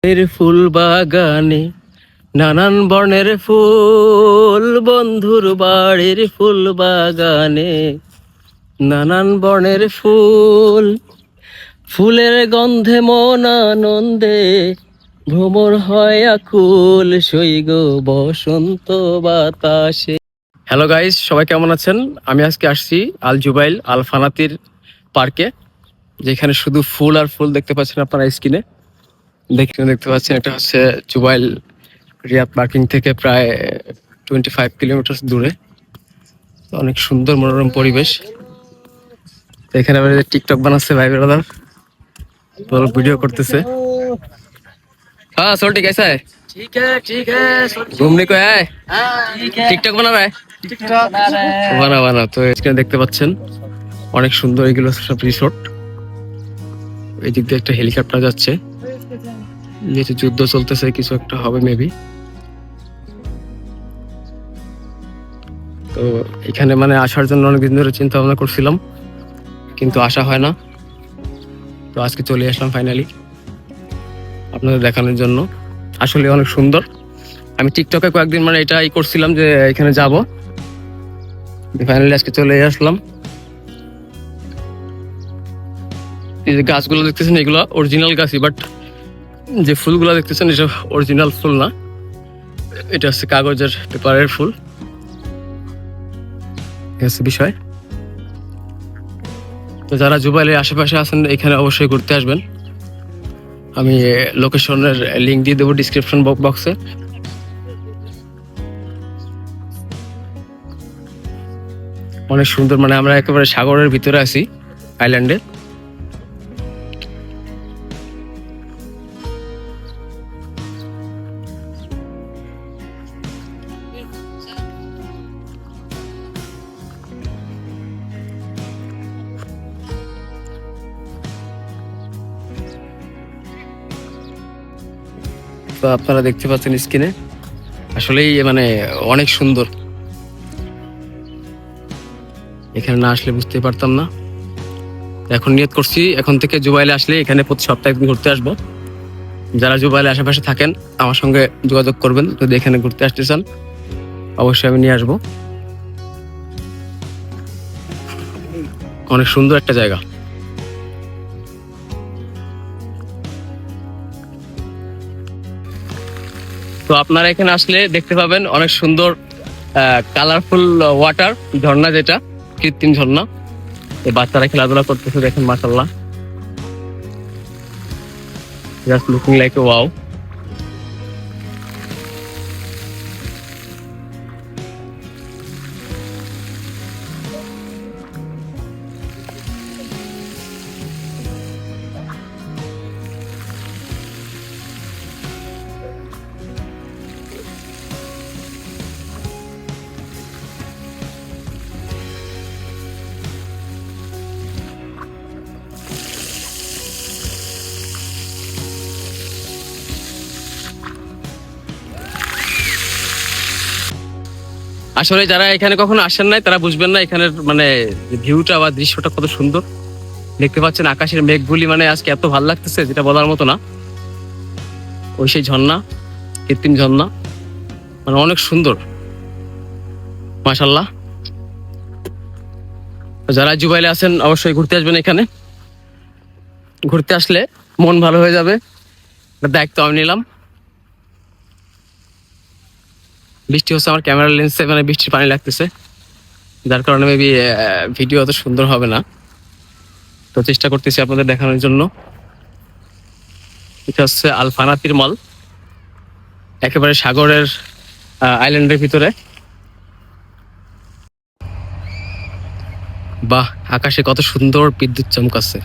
এর ফুল বাগানে নানান বর্ণের ফুল, বন্ধুর বাড়ির ফুল বাগানে নানান বর্ণের ফুল। ফুলের গন্ধে মন আনন্দে ভ্রমর হয় আকুল, সৈগ বসন্ত বাতাসে। হ্যালো গাইস, সবাই কেমন আছেন? আমি আজকে আসছি আল জুবাইল আল ফানাতির পার্কে, যেখানে শুধু ফুল আর ফুল দেখতে পাচ্ছেন আপনারা স্ক্রিনে দেখতে পাচ্ছেন। এটা হচ্ছে জুবাইল রিয়াদ পার্কিং থেকে প্রায় 25 কিলোমিটার দূরে। অনেক সুন্দর মনোরম পরিবেশ। এখানে আবার টিকটক বানাচ্ছে ভাই ব্রাদার, ভিডিও করতেছে। हाँ सोल्टी कैसा है? ठीक है घूमने को है? ठीक है टिकटक बना रहा है? टिकटॉक बना रहे हैं। বানা তো এখানে দেখতে পাচ্ছেন অনেক সুন্দর এগুলো সব রিসোর্ট। এই দিক দিয়ে একটা হেলিকপ্টার যাচ্ছে, যেহেতু যুদ্ধ চলতেছে কিছু একটা হবে মেবি। তো এখানে মানে আসার জন্য অনেকদিন ধরে চিন্তা ভাবনা করছিলাম, কিন্তু আসা হয় না। তো আজকে চলে আসলাম ফাইনালি আপনাদের দেখানোর জন্য। আসলে অনেক সুন্দর। আমি টিকটকে কয়েকদিন মানে এটাই করছিলাম যে এখানে যাব, ফাইনালি আজকে চলে আসলাম। এই যে গাছগুলো দেখতেছেন এগুলো অরিজিনাল গাছই, বাট যে ফুলগুলো দেখতেছেন এটা অরিজিনাল ফুল না, এটা হচ্ছে কাগজের পেপারের ফুল। হচ্ছে বিষয়। তো যারা জুবাইলের আশেপাশে আছেন এখানে অবশ্যই ঘুরতে আসবেন। আমি লোকেশনের লিঙ্ক দিয়ে দেবো ডিসক্রিপশন বক্সে। অনেক সুন্দর, মানে আমরা একেবারে সাগরের ভিতরে আছি, আইল্যান্ডে। তো আপনারা দেখতে পাচ্ছেন স্ক্রিনে, আসলেই মানে অনেক সুন্দর। এখানে না আসলে বুঝতে পারতাম না। এখন নিয়ত করছি এখন থেকে জুবাইলে আসলে এখানে প্রতি সপ্তাহে একদিন ঘুরতে আসবো। যারা জুবাইলে আশেপাশে থাকেন আমার সঙ্গে যোগাযোগ করবেন, যদি এখানে ঘুরতে আসতে চান অবশ্যই আমি নিয়ে আসবো। অনেক সুন্দর একটা জায়গা। তো আপনারা এখানে আসলে দেখতে পাবেন অনেক সুন্দর কালারফুল ওয়াটার, ঝর্ণা, যেটা কৃত্রিম ঝর্ণা। এই বাচ্চারা খেলাধুলা করতেছে, দেখেন মাশাআল্লাহ, just looking like a wow. আসলে যারা এখানে কখনো আসেন নাই তারা বুঝবেন না এখানের মানে ভিউটা বা দৃশ্যটা কত সুন্দর। দেখতে পাচ্ছেন আকাশের মেঘগুলি, মানে আজকে এত ভালো লাগতেছে যেটা বলার মতো না। ওই সেই ঝর্ণা, কৃত্রিম ঝর্ণা, মানে অনেক সুন্দর মাশাআল্লাহ। যারা জুবাইলে আছেন অবশ্যই ঘুরতে আসবেন। এখানে ঘুরতে আসলে মন ভালো হয়ে যাবে, দায়িত্ব আমি নিলাম। বৃষ্টি হচ্ছে আমার ক্যামেরা লেন্সে, মানে বৃষ্টির পানি লাগতেছে, যার কারণে মেবি ভিডিও অত সুন্দর হবে না। তো চেষ্টা করতেছি আপনাদের দেখানোর জন্য। এটা হচ্ছে আল ফানাতির মল, একেবারে সাগরের আইল্যান্ডের ভিতরে। বাহ, আকাশে কত সুন্দর বিদ্যুৎ চমকাচ্ছে।